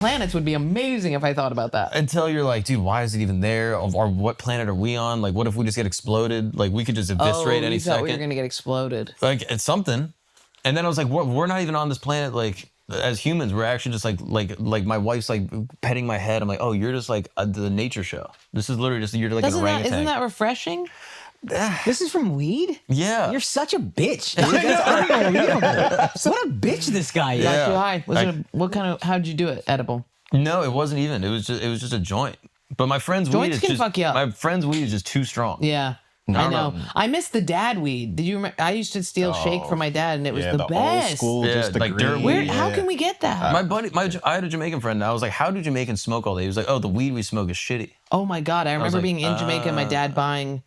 planets would be amazing if I thought about that. Until you're like, dude, why is it even there? Or what planet are we on? Like, what if we just get exploded? Like, we could just eviscerate any second. We were gonna get exploded. Like, it's something. And then I was like, we're not even on this planet. Like, as humans, we're actually just like my wife's like petting my head. I'm like, oh, you're just like the nature show. This is literally just you're like an orangutan. Isn't that refreshing? This is from weed? Yeah. You're such a bitch, dude. That's unbelievable. What a bitch this guy is. Got you high. How'd you do it? Edible? No, it wasn't even. It was just a joint. But my friend's weed is just fuck you up. My friend's weed is just too strong. Yeah. I know. I miss the dad weed. Did you remember? I used to steal shake from my dad, and it was the best. Old school, just the like green. dirt Where? weed. How can we get that? My buddy, I had a Jamaican friend, and I was like, how do Jamaicans smoke all day? He was like, oh, the weed we smoke is shitty. Oh my God. I remember like, being in Jamaica and my dad buying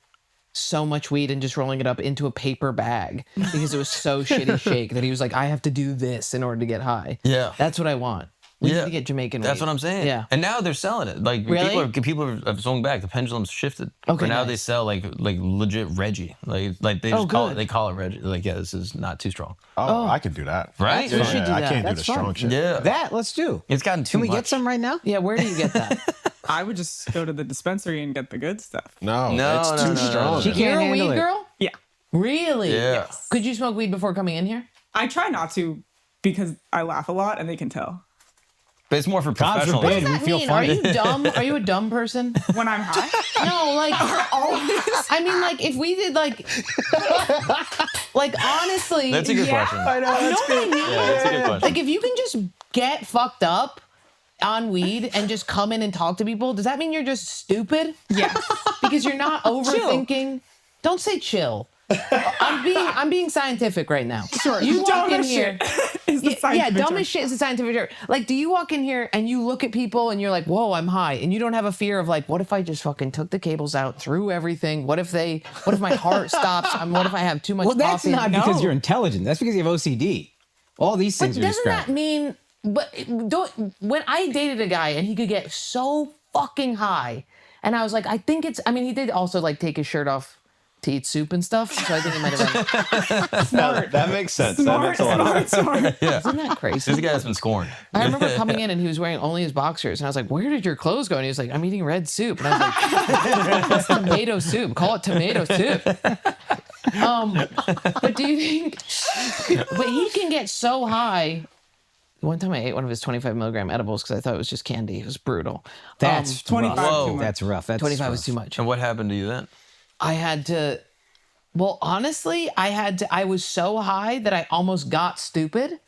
so much weed and just rolling it up into a paper bag because it was so shitty shake that he was like, I have to do this in order to get high. Yeah. That's what I want. We need to get Jamaican weed. That's what I'm saying. Yeah. And now they're selling it. Like Really? people have swung back. The pendulum's shifted. Okay, But now nice. they sell like legit Reggie. Like they just call it Reggie. Like, yeah, this is not too strong. Oh, I could do that. Right? Yeah, We should do I that. can't do That's the strong fun. shit. Yeah. That, let's do. It's gotten too Can we much. get some right now? Yeah, where do you get that? I would just go to the dispensary and get the good stuff. No, No, it's no, too no, strong. She You're can't a handle weed it. girl? Yeah. Really? Yeah. Yes. Could you smoke weed before coming in here? I try not to because I laugh a lot and they can tell. But it's more for God professional. forbid. What does We that feel mean? funny. Are you dumb? Are you a dumb person? When I'm high, No, like I mean, like if we did like honestly, That's a good question. I know, that's what I mean? Yeah, that's a good question. Like if you can just get fucked up on weed and just come in and talk to people, does that mean you're just stupid? yeah. Because you're not overthinking. Don't say chill. I'm being scientific right now. Sure. You walk in Dumb as here. shit is the Yeah, scientific dumb term. as shit is a scientific term. Like, do you walk in here and you look at people and you're like, whoa, I'm high. And you don't have a fear of like, what if I just fucking took the cables out, threw everything? What if my heart stops? What if I have too much Well, that's coffee? not because No. you're intelligent. That's because you have OCD. All these But things are doesn't described. that mean, when I dated a guy and he could get so fucking high, and I was like, he did also like take his shirt off to eat soup and stuff. So I think he might have been. Smart. That makes sense. That Smart, makes a lot of sense. smart. Isn't that crazy? This guy has been scorned. I remember coming in and he was wearing only his boxers, and I was like, "Where did your clothes go?" And he was like, "I'm eating red soup." And I was like, "It's tomato soup. Call it tomato soup." But do you think? But he can get so high. One time I ate one of his 25 milligram edibles because I thought it was just candy. It was brutal. That's 25 rough. too much. That's rough. That's 25 rough. was too much. And what happened to you then? I had to. Well, honestly, I was so high that I almost got stupid,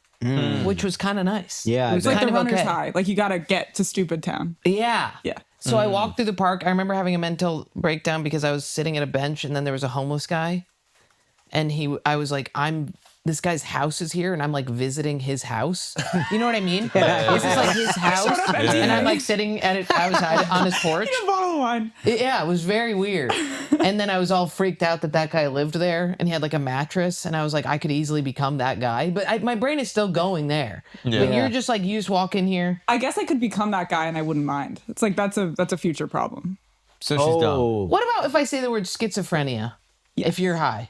which was kind of nice. Yeah, it was I Like kind the of runner's okay. high. Like you gotta get to stupid town. Yeah. Yeah. So I walked through the park. I remember having a mental breakdown because I was sitting at a bench and then there was a homeless guy. And I was like, this guy's house is here and I'm like visiting his house. You know what I mean? This is like his house. And I'm like sitting at it outside on his porch. A bottle of wine. Yeah, it was very weird. And then I was all freaked out that guy lived there and he had like a mattress. And I was like, I could easily become that guy. But my brain is still going there. Yeah. But you're just like, you just walk in here. I guess I could become that guy and I wouldn't mind. It's like that's a future problem. So she's dumb. What about if I say the word schizophrenia? Yes. If you're high?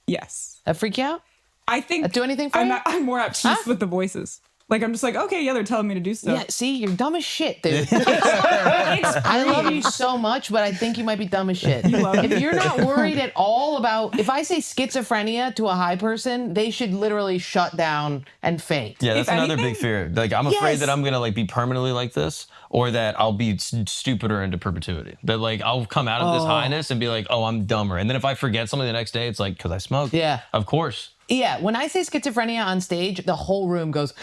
Yes. That freak you out? I think That do anything for I'm, you? I'm more at peace Huh? with the voices. Like I'm just like, okay, yeah, they're telling me to do stuff. Yeah, see, you're dumb as shit, dude. I love you so much, but I think you might be dumb as shit. If you're not worried at all about, if I say schizophrenia to a high person, they should literally shut down and faint. Yeah, that's If another anything- big fear. Like, I'm afraid Yes. that I'm gonna like be permanently like this, or that I'll be stupider into perpetuity. That like I'll come out of this highness and be like, oh, I'm dumber. And then if I forget something the next day, it's like because I smoked. Yeah. Of course. Yeah, when I say schizophrenia on stage, the whole room goes,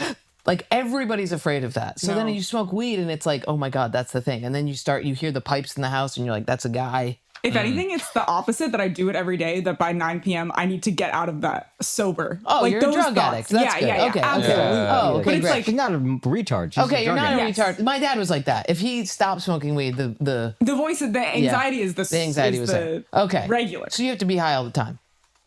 like everybody's afraid of that. So then No. you smoke weed and it's like, oh my God, that's the thing. And then you hear the pipes in the house and you're like, that's a guy. If anything, it's the opposite that I do it every day. That by 9 p.m. I need to get out of that sober. Oh, like you're a those drug thoughts. addict. That's yeah, good. yeah, yeah, Okay, absolutely. Oh, okay, But it's great. like She's not a retard. She's Okay, a you're drug not a addict. Yes. retard. My dad was like that. If he stopped smoking weed, the the voice of the anxiety is the anxiety is was the there. Okay, regular. So you have to be high all the time.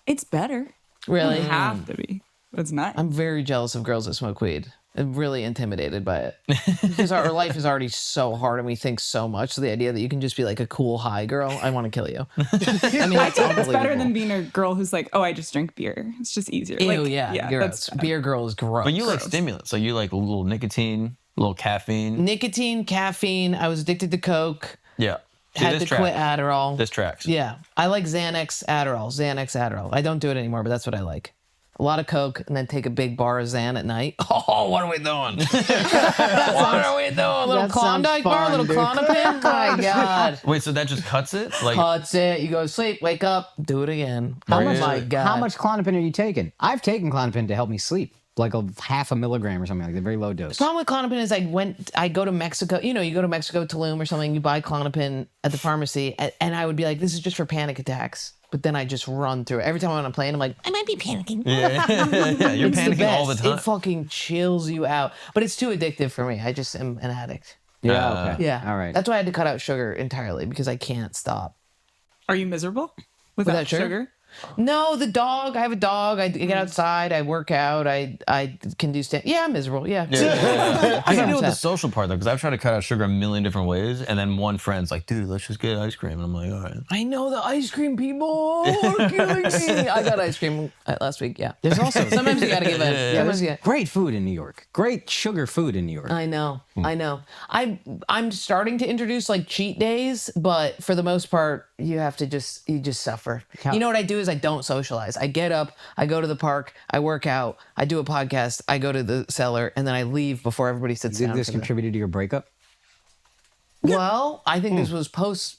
It's better. Really? You have to be. It's nice. I'm very jealous of girls that smoke weed. I'm really intimidated by it because our life is already so hard and we think so much. So the idea that you can just be like a cool high girl, I want to kill you. I mean, that's it's better than being a girl who's like, oh, I just drink beer. It's just easier. Ew, like, yeah, yeah, gross. that's Beer girl is gross. But you like stimulants. So you like a little nicotine. A little caffeine. Nicotine, caffeine. I was addicted to Coke. Yeah. See, Had this to quit tracks. Adderall. This tracks. Yeah. I like Xanax, Adderall. I don't do it anymore, but that's what I like. A lot of Coke and then take a big bar of Xan at night. Oh, what are we doing? What are we doing? A little That sounds Klondike bar, a fun, little dude. Klonopin? My God. Wait, so that just cuts it? Like, Cuts it. You go to sleep, wake up, do it again. How Oh much? my God. How much Klonopin are you taking? I've taken Klonopin to help me sleep, like a half a milligram or something like that, very low dose. The problem with Klonopin is I go to Mexico, you go to Mexico, Tulum or something, you buy Klonopin at the pharmacy, and I would be like, this is just for panic attacks. But then I just run through it. Every time I'm on a plane, I'm like, I might be panicking. yeah, you're It's the panicking all the best. time. It fucking chills you out. But it's too addictive for me. I just am an addict. Yeah. Okay. Yeah. All right. That's why I had to cut out sugar entirely because I can't stop. Are you miserable without Without sugar? No, the dog. I have a dog. I get outside. I work out. I can do stand. Yeah, I'm miserable. Yeah. I can deal with the 100%. social part though, because I've tried to cut out sugar a million different ways, and then one friend's like, "Dude, let's just get ice cream," and I'm like, "All right." I know the ice cream people are killing me. I got ice cream last week. Yeah. There's also Sometimes you gotta give in. yeah, Sometimes there's you great food in New York. Great sugar food in New York. I know. I'm starting to introduce like cheat days, but for the most part, you just suffer. You know what I do is I don't socialize. I get up, I go to the park, I work out, I do a podcast, I go to the cellar, and then I leave before everybody sits Did down. this for the- contributed to your breakup? Well, I think this was post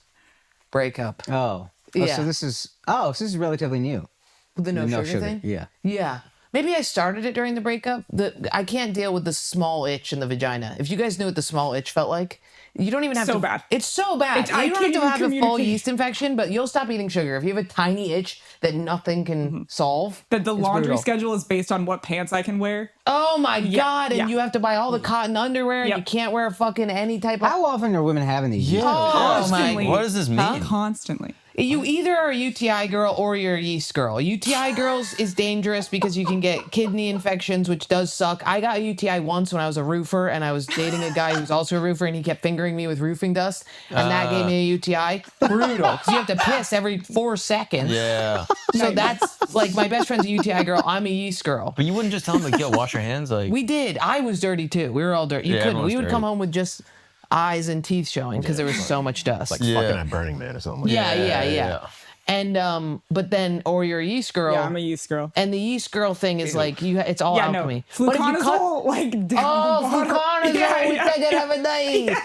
breakup. Oh. Yeah. So this is relatively new. The no, sugar thing? Yeah. Yeah. Maybe I started it during the breakup. I can't deal with the small itch in the vagina. If you guys knew what the small itch felt like, you don't even have So to. bad. It's so bad. I You don't can't have to even have a full communicate. yeast infection, but you'll stop eating sugar. If you have a tiny itch that nothing can solve. That the it's laundry brutal. schedule is based on what pants I can wear. Oh my God. And yeah. you have to buy all the cotton underwear and Yep. you can't wear fucking any type of. How often are women having these? Yeah. Oh my. Constantly. What does this mean? Constantly. You either are a UTI girl or you're a yeast girl. UTI girls is dangerous because you can get kidney infections, which does suck. I got a UTI once when I was a roofer and I was dating a guy who was also a roofer and he kept fingering me with roofing dust. And that gave me a UTI. Brutal. Because you have to piss every 4 seconds. Yeah. So that's like my best friend's a UTI girl. I'm a yeast girl. But you wouldn't just tell them like, "Yo, wash your hands." Like, We did. I was dirty too. We were all dirty. You Yeah, couldn't. everyone's We would dirty. come home with just eyes and teeth showing because there was so much dust. Like Yeah. fucking at Burning Man or something. Like yeah, that. yeah, yeah. yeah. And but then or you're a yeast girl. Yeah, I'm a yeast girl. And the yeast girl thing is like it's all Yeah, alchemy. no. But if you cut- Fluconazole, like down Oh, the bottom. fluconazole! Yeah, We yeah, take it every day.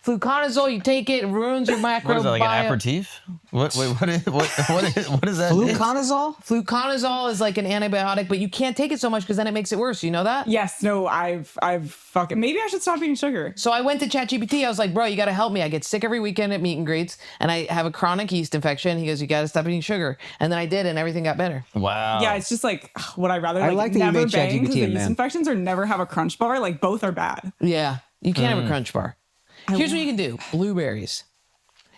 Fluconazole, you take it, it ruins your microbiome. What is that, like an aperitif? What? Wait, what is that? Fluconazole? Fluconazole is like an antibiotic, but you can't take it so much because then it makes it worse. You know that? Yes, no, I've fucking maybe I should stop eating sugar. So I went to ChatGPT. I was like, bro, you got to help me. I get sick every weekend at meet and greets, and I have a chronic yeast infection. He goes, you got to stop eating sugar. And then I did, and everything got better. Wow. Yeah, it's just like would I rather I like, like that you never made bang ChatGPT because a the yeast man. infections or never have a crunch bar? Like both are bad. Yeah, you can't have a crunch bar. Here's what you can do: blueberries.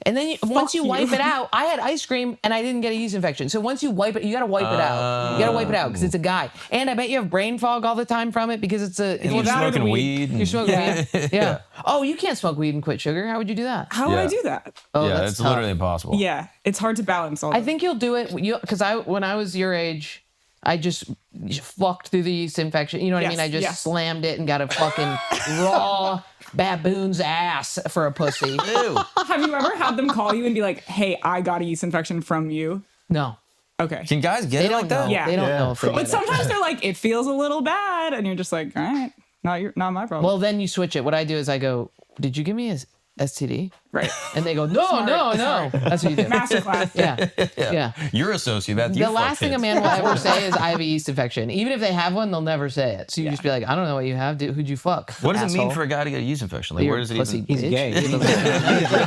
And then once you you. wipe it out, I had ice cream and I didn't get a yeast infection. So once you wipe it, you got to wipe it out. You got to wipe it out because it's a guy. And I bet you have brain fog all the time from it because it's a. You're that or the smoking weed. weed. You're smoking Yeah. weed. Yeah. Oh, you can't smoke weed and quit sugar. How would you do that? How do I Yeah. do that? Oh, yeah, that's it's tough. literally impossible. Yeah, it's hard to balance all. I think you'll do it because when I was your age, I just fucked through the yeast infection. You know what I Yes, mean? I just yes. slammed it and got a fucking raw baboon's ass for a pussy. Ew. Have you ever had them call you and be like, "Hey, I got a yeast infection from you"? No, Okay. Can guys get they it don't like that? know. Yeah. They don't Yeah. know if they But get it. sometimes they're like, "It feels a little bad," and you're just like, "All right, not my problem." Well, then you switch it. What I do is I go, "Did you give me a STD?" right. And they go, "No, Smart, no, no." That's what you do. Masterclass. Yeah. You're a sociopath. The last thing a man will ever say is, "I have a yeast infection." Even if they have one, they'll never say it. So you just be like, "I don't know what you have. Who'd you fuck?" What does it mean asshole?" for a guy to get a yeast infection? Like, You're where does it pussy even? He's bitch. gay.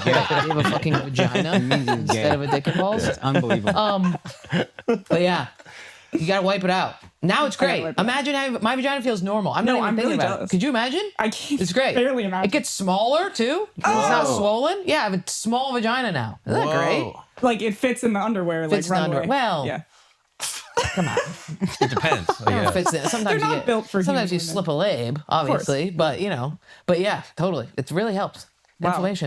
You have a fucking vagina instead of a dick and balls. It's unbelievable. But yeah, you gotta wipe it out. Now it's great. wipe it out. Imagine how my vagina feels normal. I'm not No, even I'm thinking really about it. jealous. Could you imagine? I can't It's great. barely imagine. It gets smaller too. It's not swollen. Yeah, I have a small vagina now. Isn't that great? Like it fits in the underwear. Fits in like the runway. underwear. Well, yeah. Come on. It depends. Like, yeah. Fits in. Sometimes They're you not built for sometimes you human slip a lab, obviously, but but yeah, totally. It really helps. Wow. Inflammation.